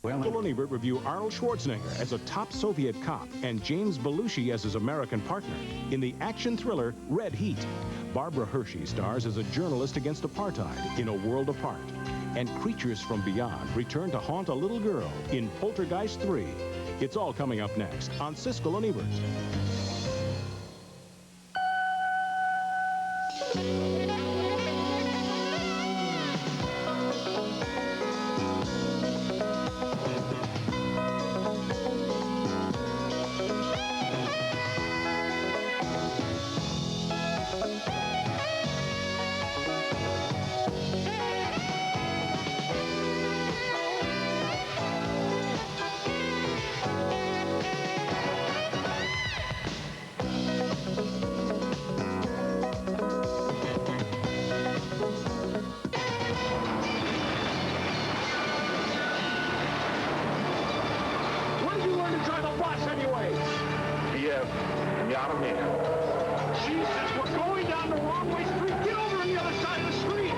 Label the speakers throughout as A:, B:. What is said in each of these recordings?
A: Siskel and Ebert review Arnold Schwarzenegger as a top Soviet cop and James Belushi as his American partner in the action thriller Red Heat. Barbara Hershey stars as a journalist against apartheid in A World Apart. And creatures from beyond return to haunt a little girl in Poltergeist 3. It's all coming up next on Siskel and Ebert.
B: Jesus, we're going down the wrong way street. Get over on the other side of the street.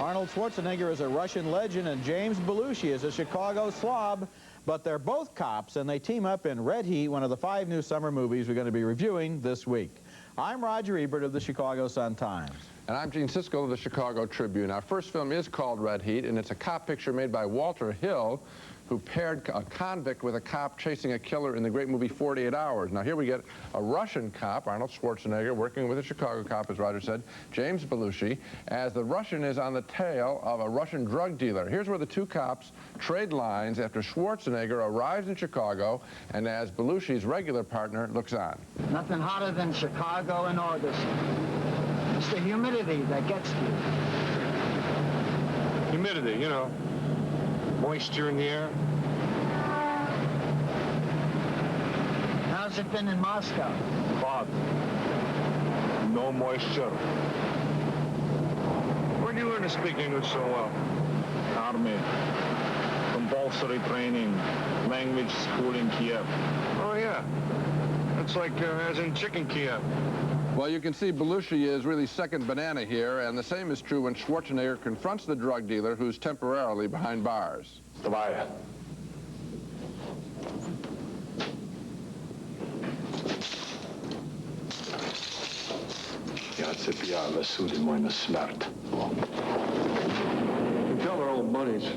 C: Arnold Schwarzenegger is a Russian legend and James Belushi is a Chicago slob, but they're both cops and they team up in Red Heat, one of the 5 new summer movies we're going to be reviewing this week. I'm Roger Ebert of the Chicago Sun-Times.
D: And I'm Gene Siskel of the Chicago Tribune. Our first film is called Red Heat, and it's a cop picture made by Walter Hill, who paired a convict with a cop chasing a killer in the great movie 48 Hours. Now here we get a Russian cop, Arnold Schwarzenegger, working with a Chicago cop, as Roger said, James Belushi, as the Russian is on the tail of a Russian drug dealer. Here's where the two cops trade lines after Schwarzenegger arrives in Chicago and as Belushi's regular partner looks on.
E: Nothing hotter than Chicago in August. It's the humidity that gets to you.
F: Humidity, you know, moisture in the air.
E: How's it been in Moscow?
F: Hot. No moisture. Where do you learn to speak English so well?
G: Army. Compulsory training. Language school in Kiev.
F: Oh, yeah. That's like as in chicken Kiev.
D: Well, you can see Belushi is really second banana here, and the same is true when Schwarzenegger confronts the drug dealer who's temporarily behind bars.
F: Давай.
H: Я цепляла, суди мой на смерть.
F: You can tell they're old buddies.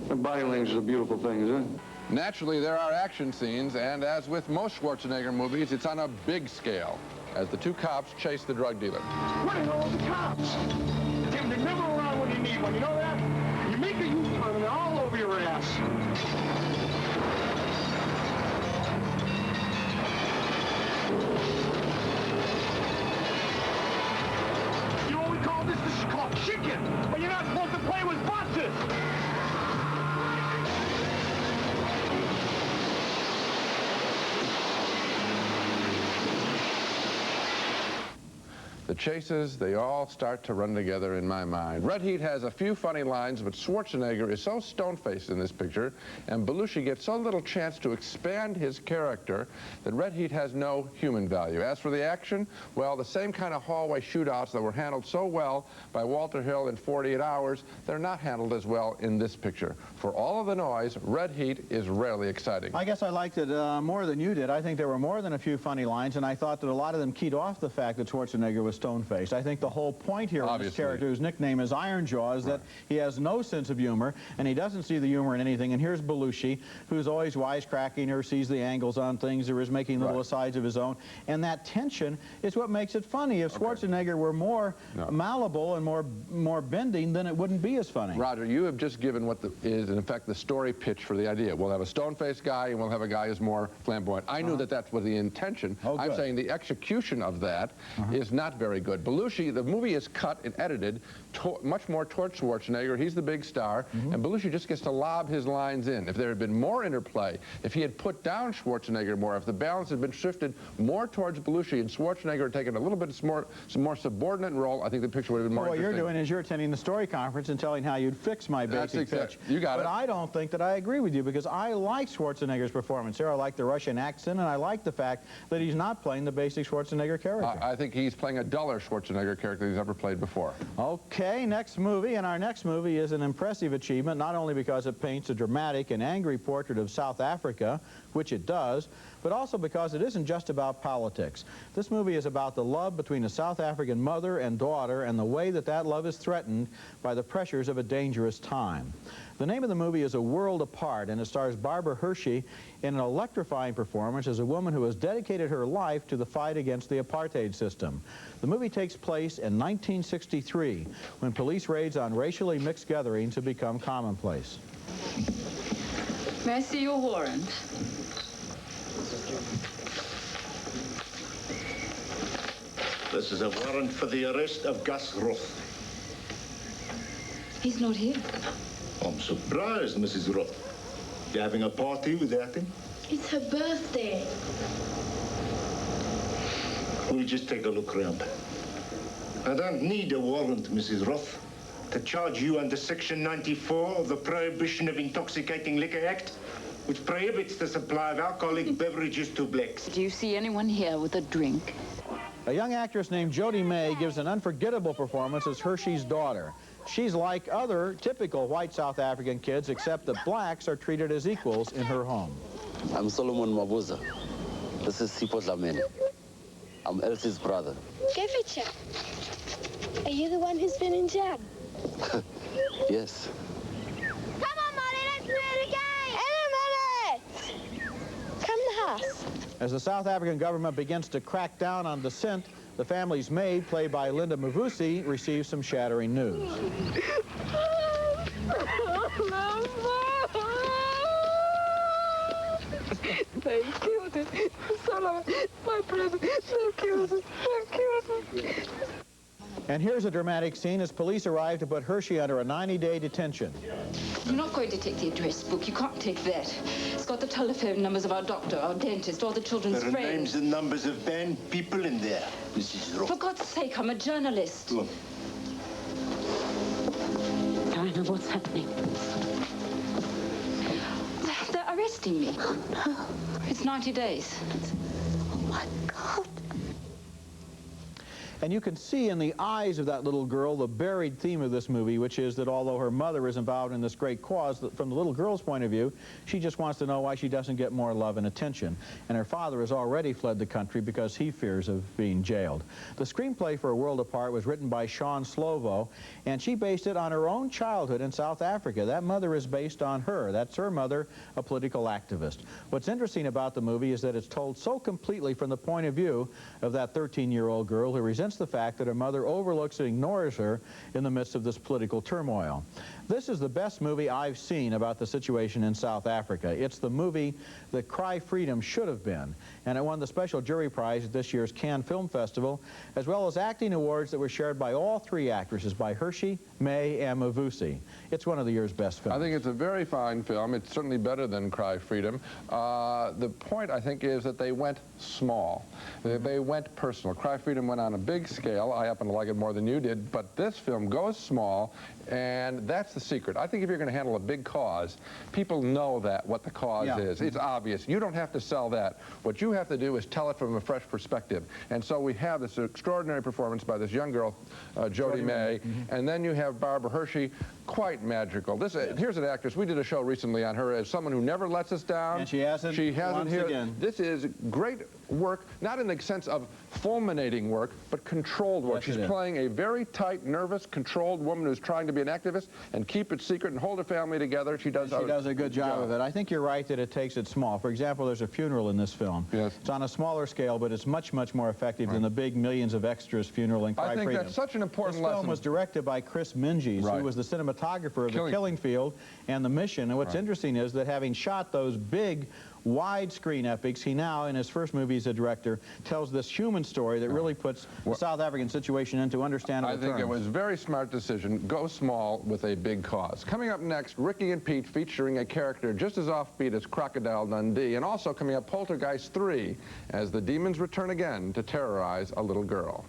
F: Their body language is a beautiful thing, isn't it?
D: Naturally, there are action scenes, and as with most Schwarzenegger movies, it's on a big scale, as the two cops chase the drug dealer.
B: Where are all the cops? Tim, they're never around when you need one. You know that? You make a U-turn and they're all over your ass. You know what we call this? This is called chicken. But you're not supposed to play with buses.
D: The chases, they all start to run together in my mind. Red Heat has a few funny lines, but Schwarzenegger is so stone-faced in this picture, and Belushi gets so little chance to expand his character that Red Heat has no human value. As for the action, well, the same kind of hallway shootouts that were handled so well by Walter Hill in 48 Hours, they're not handled as well in this picture. For all of the noise, Red Heat is rarely exciting.
C: I guess I liked it more than you did. I think there were more than a few funny lines, and I thought that a lot of them keyed off the fact that Schwarzenegger was stone-faced. I think the whole point here of this character, whose nickname is Iron Jaw, is that he has no sense of humor, and he doesn't see the humor in anything. And here's Belushi, who's always wisecracking or sees the angles on things or is making little asides of his own. And that tension is what makes it funny. If Schwarzenegger were more malleable and more bending, then it wouldn't be as funny.
D: Roger, you have just given what is, in effect, the story pitch for the idea. We'll have a stone-faced guy, and we'll have a guy who's more flamboyant. I knew that that was the intention. I'm saying the execution of that is not very good. Belushi, the movie is cut and edited much more towards Schwarzenegger. He's the big star, and Belushi just gets to lob his lines in. If there had been more interplay, if he had put down Schwarzenegger more, if the balance had been shifted more towards Belushi and Schwarzenegger had taken a little bit more subordinate role, I think the picture would have been more interesting.
C: What you're doing is you're attending the story conference and telling how you'd fix my basic pitch.
D: You got it.
C: But I don't think that I agree with you, because I like Schwarzenegger's performance here. I like the Russian accent, and I like the fact that he's not playing the basic Schwarzenegger character.
D: I think he's playing a dull duller Schwarzenegger character he's ever played before.
C: Okay, next movie, and our next movie is an impressive achievement, not only because it paints a dramatic and angry portrait of South Africa, which it does, but also because it isn't just about politics. This movie is about the love between a South African mother and daughter and the way that that love is threatened by the pressures of a dangerous time. The name of the movie is A World Apart, and it stars Barbara Hershey in an electrifying performance as a woman who has dedicated her life to the fight against the apartheid system. The movie takes place in 1963, when police raids on racially mixed gatherings have become commonplace.
I: May I see your warrant?
H: This is a warrant for the arrest of Gus Roth.
I: He's not here.
H: I'm surprised, Mrs. Roth. You having a party without him?
J: It's her birthday.
H: We'll just take a look around. I don't need a warrant, Mrs. Roth, to charge you under Section 94 of the Prohibition of Intoxicating Liquor Act, which prohibits the supply of alcoholic beverages to blacks.
I: Do you see anyone here with a drink?
C: A young actress named Jodie May gives an unforgettable performance as Hershey's daughter. She's like other typical white South African kids, except that blacks are treated as equals in her home.
K: I'm Solomon Mabuza. This is Sipho Dlamini. I'm Elsie's brother.
J: Geficha, are you the one who's been in jail?
K: Yes.
J: Come on, Molly, let's play it again. Hello, Molly. Come to the house.
C: As the South African government begins to crack down on dissent, the family's maid, played by Linda Mavusi, receives some shattering news.
I: They killed him. Solomon, my brother, they killed him. They killed him.
C: And here's a dramatic scene as police arrive to put Hershey under a 90-day detention.
I: You're not going to take the address book. You can't take that. It's got the telephone numbers of our doctor, our dentist, all the children's
H: There are
I: friends.
H: names and numbers of banned people in there, Mrs. Roth.
I: For God's sake, I'm a journalist.
H: Look.
I: I know what's happening. They're arresting me.
J: No.
I: It's 90 days.
J: Oh, my God.
C: And you can see in the eyes of that little girl the buried theme of this movie, which is that although her mother is involved in this great cause, that from the little girl's point of view, she just wants to know why she doesn't get more love and attention. And her father has already fled the country because he fears of being jailed. The screenplay for A World Apart was written by Sean Slovo, and she based it on her own childhood in South Africa. That mother is based on her. That's her mother, a political activist. What's interesting about the movie is that it's told so completely from the point of view of that 13-year-old girl who resents the fact that her mother overlooks and ignores her in the midst of this political turmoil. This is the best movie I've seen about the situation in South Africa. It's the movie that Cry Freedom should have been, and it won the special jury prize at this year's Cannes Film Festival, as well as acting awards that were shared by all three actresses, by Hershey, May, and Mavusi. It's one of the year's best films.
D: I think it's a very fine film. It's certainly better than Cry Freedom. The point, I think, is that they went small. They went personal. Cry Freedom went on a big scale. I happen to like it more than you did, but this film goes small, and that's the secret. I think if you're going to handle a big cause, people know that, what the cause is. It's obvious. You don't have to sell that. What you have to do is tell it from a fresh perspective. And so we have this extraordinary performance by this young girl, Jodie May, and then you have Barbara Hershey, quite magical. Here's an actress. We did a show recently on her as someone who never lets us down.
C: And she hasn't once
D: here.
C: again.
D: This is great work, not in the sense of fulminating work, but controlled work. She's playing a very tight, nervous, controlled woman who's trying to be an activist and keep it secret and hold her family together. She does
C: a good job of it. I think you're right that it takes it small. For example, there's a funeral in this film.
D: Yes.
C: It's on a smaller scale, but it's much, much more effective than the big millions of extras funeral in Cry Freedom.
D: I think that's such an important lesson.
C: This film was directed by Chris Minges, who was the cinematographer of The Killing Field and The Mission. And what's interesting is that having shot those big widescreen epics, he now, in his first movie as a director, tells this human story that really puts the South African situation into understandable terms.
D: I think it was a very smart decision. Go small with a big cause. Coming up next, Ricky and Pete featuring a character just as offbeat as Crocodile Dundee, and also coming up Poltergeist 3 as the demons return again to terrorize a little girl.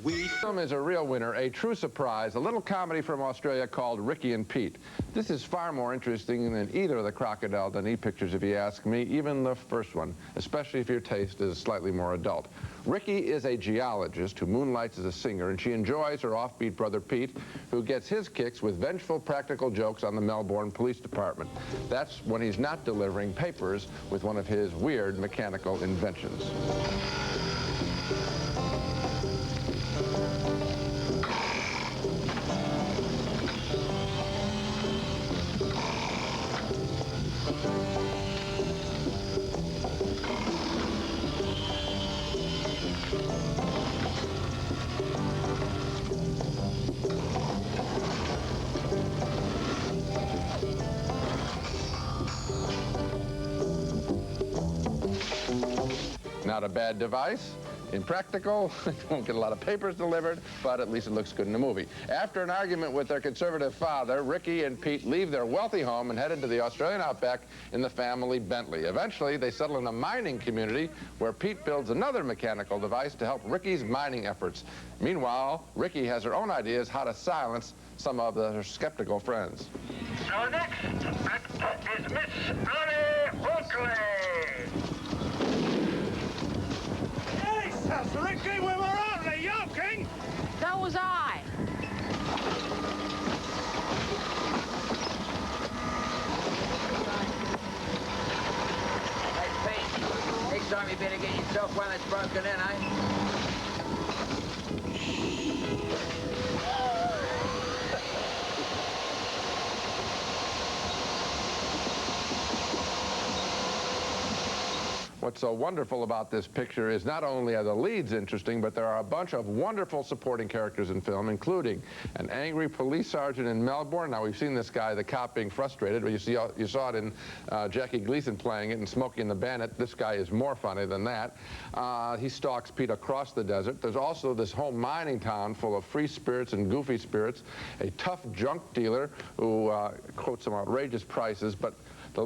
D: The film is a real winner, a true surprise, a little comedy from Australia called Ricky and Pete. This is far more interesting than either of the Crocodile Dundee pictures, if you ask me, even the first one, especially if your taste is slightly more adult. Ricky is a geologist who moonlights as a singer, and she enjoys her offbeat brother Pete, who gets his kicks with vengeful practical jokes on the Melbourne Police Department. That's when he's not delivering papers with one of his weird mechanical inventions. Not a bad device. Impractical, won't get a lot of papers delivered, but at least it looks good in the movie. After an argument with their conservative father, Ricky and Pete leave their wealthy home and head into the Australian outback in the family Bentley. Eventually, they settle in a mining community where Pete builds another mechanical device to help Ricky's mining efforts. Meanwhile, Ricky has her own ideas how to silence some of her skeptical friends.
B: So next is Miss Annie Oakley. Yes, Ricky, we were only joking.
L: So was I.
M: Hey, Pete, next time you better get yourself one that's broken in, eh?
D: What's so wonderful about this picture is not only are the leads interesting, but there are a bunch of wonderful supporting characters in film, including an angry police sergeant in Melbourne. Now, we've seen this guy, the cop, being frustrated, but you saw it in Jackie Gleason playing it in Smokey and the Bandit. This guy is more funny than that. He stalks Pete across the desert. There's also this whole mining town full of free spirits and goofy spirits, a tough junk dealer who quotes some outrageous prices, but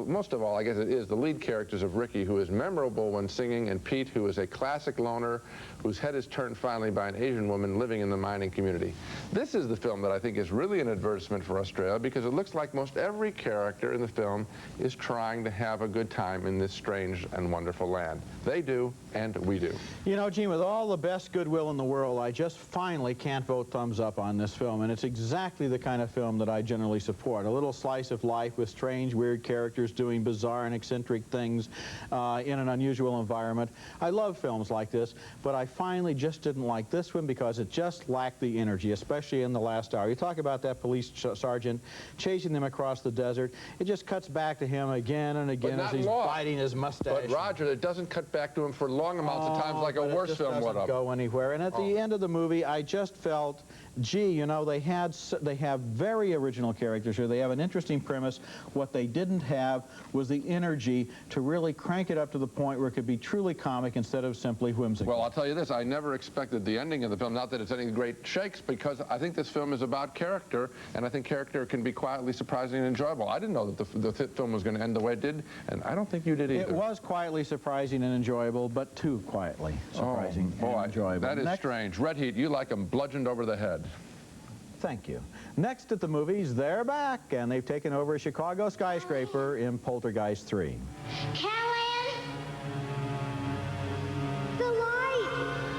D: most of all, I guess it is the lead characters of Ricky, who is memorable when singing, and Pete, who is a classic loner whose head is turned finally by an Asian woman living in the mining community. This is the film that I think is really an advertisement for Australia, because it looks like most every character in the film is trying to have a good time in this strange and wonderful land. They do, and we do.
C: You know, Gene, with all the best goodwill in the world, I just finally can't vote thumbs up on this film, and it's exactly the kind of film that I generally support. A little slice of life with strange, weird characters doing bizarre and eccentric things in an unusual environment. I love films like this, but I finally just didn't like this one because it just lacked the energy, especially in the last hour. You talk about that police sergeant chasing them across the desert. It just cuts back to him again and again as he's biting his mustache.
D: But Roger, it doesn't cut back to him for long amounts of times like a worse film would have.
C: It doesn't go anywhere. And at the end of the movie, I just felt, gee, you know, they have very original characters here. They have an interesting premise. What they didn't have was the energy to really crank it up to the point where it could be truly comic instead of simply whimsical.
D: Well, I'll tell you this, I never expected the ending of the film, not that it's any great shakes, because I think this film is about character, and I think character can be quietly surprising and enjoyable. I didn't know that the film was going to end the way it did, and I don't think you did either.
C: It was quietly surprising and enjoyable, but too quietly surprising and enjoyable.
D: That is strange. Red Heat, you like them bludgeoned over the head.
C: Thank you. Next at the movies, they're back, and they've taken over a Chicago skyscraper in Poltergeist 3.
J: Caroline! The light!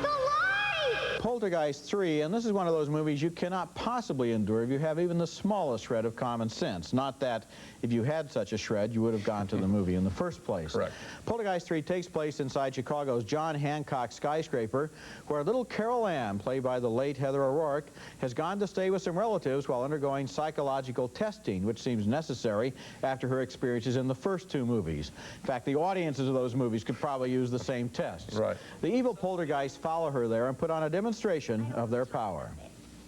J: The light!
C: Poltergeist 3, and this is one of those movies you cannot possibly endure if you have even the smallest shred of common sense. Not that if you had such a shred, you would have gone to the movie in the first place.
D: Correct.
C: Poltergeist 3 takes place inside Chicago's John Hancock skyscraper, where little Carol Ann, played by the late Heather O'Rourke, has gone to stay with some relatives while undergoing psychological testing, which seems necessary after her experiences in the first two movies. In fact, the audiences of those movies could probably use the same tests.
D: Right.
C: The evil poltergeists follow her there and put on a demonstration of their power.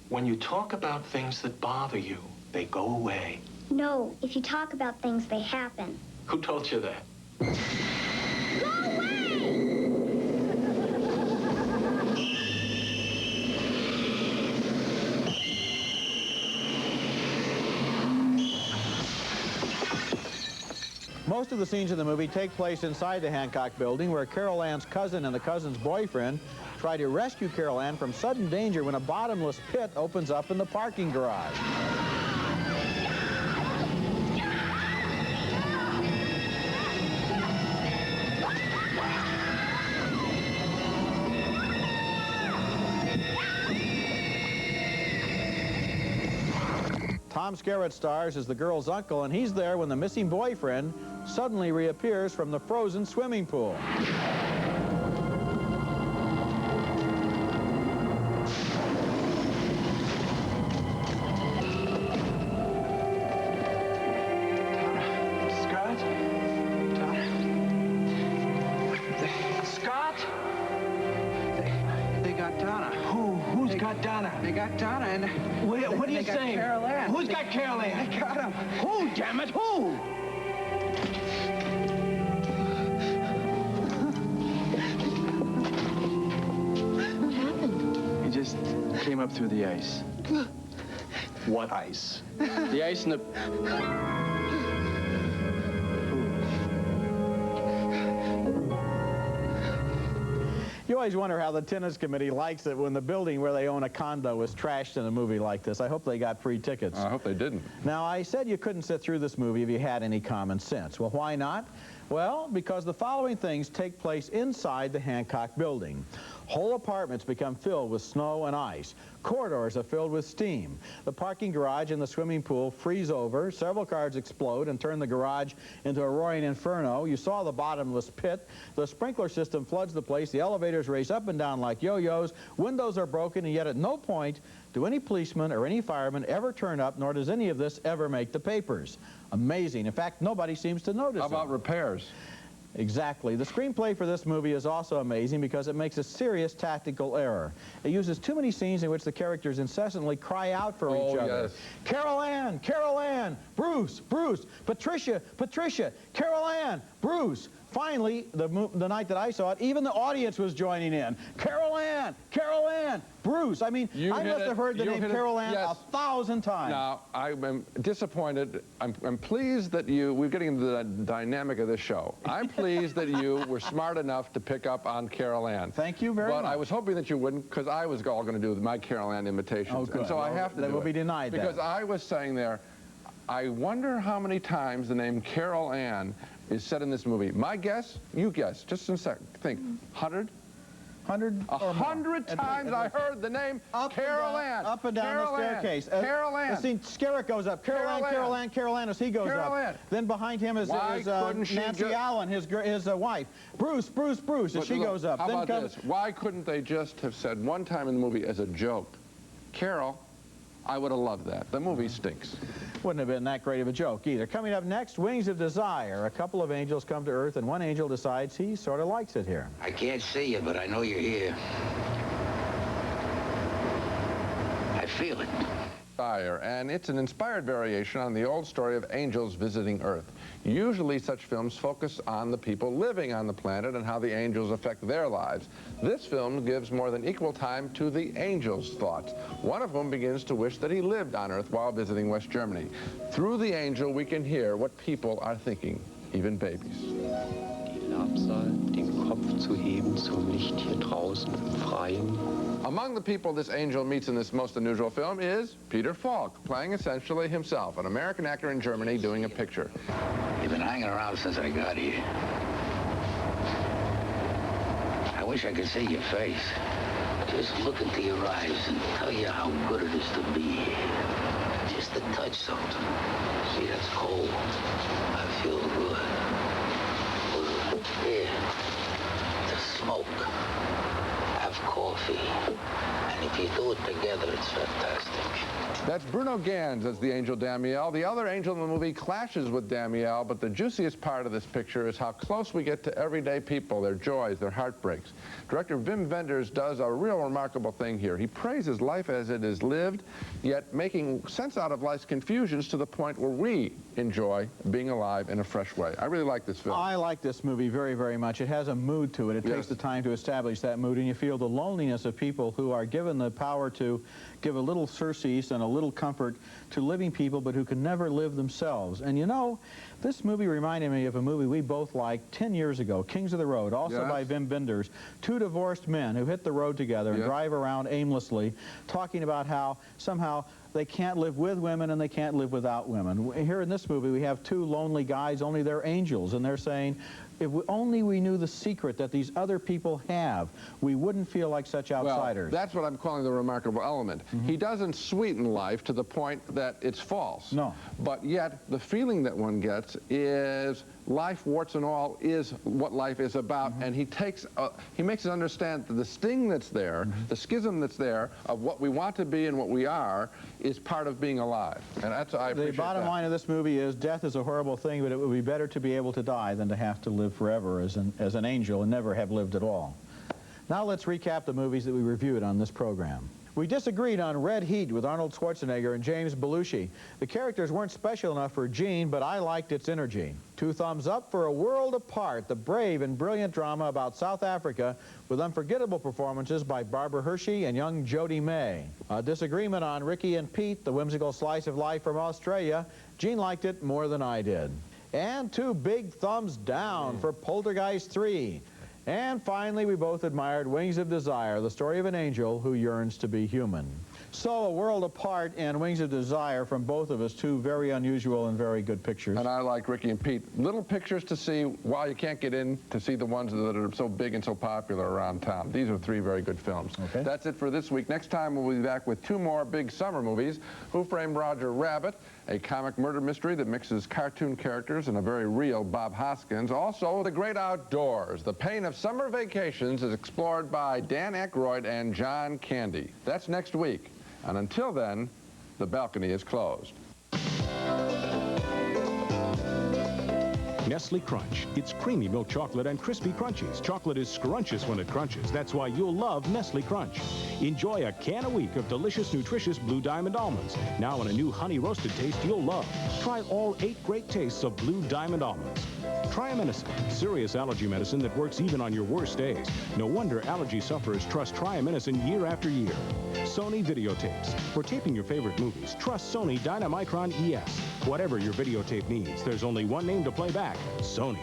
N: When you talk about things that bother you, they go away.
J: No, if you talk about things, they happen.
N: Who told you that?
J: Go away!
C: Most of the scenes in the movie take place inside the Hancock building, where Carol Ann's cousin and the cousin's boyfriend try to rescue Carol Ann from sudden danger when a bottomless pit opens up in the parking garage. Tom Skerritt stars as the girl's uncle, and he's there when the missing boyfriend suddenly reappears from the frozen swimming pool.
M: They got Donna, and
B: what are you saying?
M: Carol Ann.
B: Who's got Carol Ann?
M: I got him.
B: Who, damn it, who?
J: What happened?
L: He just came up through the ice.
N: What ice?
L: The ice in the...
C: You always wonder how the tennis committee likes it when the building where they own a condo is trashed in a movie like this. I hope they got free tickets.
D: I hope they didn't.
C: Now, I said you couldn't sit through this movie if you had any common sense. Well, why not? Well, because the following things take place inside the Hancock building. Whole apartments become filled with snow and ice. Corridors are filled with steam. The parking garage and the swimming pool freeze over. Several cars explode and turn the garage into a roaring inferno. You saw the bottomless pit. The sprinkler system floods the place. The elevators race up and down like yo-yos. Windows are broken, and yet at no point do any policeman or any fireman ever turn up, nor does any of this ever make the papers. Amazing. In fact, nobody seems to notice it.
D: How about repairs?
C: Exactly. The screenplay for this movie is also amazing because it makes a serious tactical error. It uses too many scenes in which the characters incessantly cry out for each other.
D: Yes.
C: Carol Ann, Carol Ann, Bruce, Bruce, Patricia, Patricia, Carol Ann, Bruce. Finally, the night that I saw it, even the audience was joining in. Carol Ann, Carol Ann, Bruce. I mean, I must have heard the name Carol Ann 1,000 times.
D: Now, I'm disappointed. I'm pleased that we're getting into the dynamic of this show. I'm pleased that you were smart enough to pick up on Carol Ann.
C: Thank you very much.
D: But I was hoping that you wouldn't, because I was all going to do my Carol Ann imitations.
C: Oh, good.
D: And so I have to
C: That will be denied
D: because I was saying there, I wonder how many times the name Carol Ann is said in this movie. My guess, you guess, just in a second. Think, 100? 100 times I heard the name Carol Ann.
C: Up and down the staircase.
D: Carol Ann.
C: See, Skerritt goes up. Carol Ann, Carol Ann, Carol Ann as he goes up. Then behind him is Nancy Allen, his wife. Bruce, Bruce, Bruce as she goes up.
D: How about this? Why couldn't they just have said one time in the movie as a joke, Carol? I would have loved that. The movie stinks.
C: Wouldn't have been that great of a joke either. Coming up next, Wings of Desire. A couple of angels come to Earth, and one angel decides he sort of likes it here.
M: I can't see you, but I know you're here. I feel it.
D: And it's an inspired variation on the old story of angels visiting Earth. Usually such films focus on the people living on the planet and how the angels affect their lives. This film gives more than equal time to the angels' thoughts, one of whom begins to wish that he lived on Earth while visiting West Germany. Through the angel, we can hear what people are thinking, even babies.
O: Die Labsal, den Kopf zu heben zum Licht hier draußen im Freien.
D: Among the people this angel meets in this most unusual film is Peter Falk, playing essentially himself, an American actor in Germany doing a picture.
M: You've been hanging around since I got here. I wish I could see your face. Just look into your eyes and tell you how good it is to be here. Just to touch something. See, that's cold. I feel good. Here, to smoke. Have coffee. And if you do it together, it's fantastic.
D: That's Bruno Ganz as the angel Damiel. The other angel in the movie clashes with Damiel, but the juiciest part of this picture is how close we get to everyday people, their joys, their heartbreaks. Director Wim Wenders does a real remarkable thing here. He praises life as it is lived, yet making sense out of life's confusions to the point where we enjoy being alive in a fresh way. I really like this film.
C: I like this movie very, very much. It has a mood to it. It takes the time to establish that mood, and you feel the loneliness of people who are given given the power to give a little surcease and a little comfort to living people, but who can never live themselves. And you know, this movie reminded me of a movie we both liked 10 years ago, Kings of the Road, also by Wim Wenders. Two divorced men who hit the road together and drive around aimlessly, talking about how somehow they can't live with women and they can't live without women. Here in this movie, we have two lonely guys, only they're angels, and they're saying, if only we knew the secret that these other people have, we wouldn't feel like such outsiders.
D: Well, that's what I'm calling the remarkable element. He doesn't sweeten life to the point that it's false.
C: No.
D: But yet, the feeling that one gets is life, warts and all, is what life is about, and he makes us understand that the sting that's there, the schism that's there, of what we want to be and what we are, is part of being alive. And that's, I appreciate
C: the bottom line of this movie is death is a horrible thing, but it would be better to be able to die than to have to live forever as an angel and never have lived at all. Now let's recap the movies that we reviewed on this program. We disagreed on Red Heat with Arnold Schwarzenegger and James Belushi. The characters weren't special enough for Gene, but I liked its energy. 2 thumbs up for A World Apart, the brave and brilliant drama about South Africa with unforgettable performances by Barbara Hershey and young Jodie May. A disagreement on Ricky and Pete, the whimsical slice of life from Australia. Gene liked it more than I did. And 2 big thumbs down for Poltergeist 3. And finally, we both admired Wings of Desire, the story of an angel who yearns to be human. So, A World Apart and Wings of Desire from both of us, 2 very unusual and very good pictures.
D: And I like Ricky and Pete. Little pictures to see while you can't get in to see the ones that are so big and so popular around town. These are 3 very good films. Okay. That's it for this week. Next time we'll be back with 2 more big summer movies. Who Framed Roger Rabbit, a comic murder mystery that mixes cartoon characters and a very real Bob Hoskins. Also, The Great Outdoors. The pain of summer vacations is explored by Dan Aykroyd and John Candy. That's next week. And until then, the balcony is closed.
A: Nestle Crunch. It's creamy milk chocolate and crispy crunchies. Chocolate is scrumptious when it crunches. That's why you'll love Nestle Crunch. Enjoy a can a week of delicious, nutritious Blue Diamond almonds. Now in a new honey roasted taste you'll love. Try all 8 great tastes of Blue Diamond almonds. Triamcinolone, serious allergy medicine that works even on your worst days. No wonder allergy sufferers trust Triamcinolone year after year. Sony videotapes. For taping your favorite movies, trust Sony Dynamicron ES. Whatever your videotape needs, there's only one name to play back: Sony.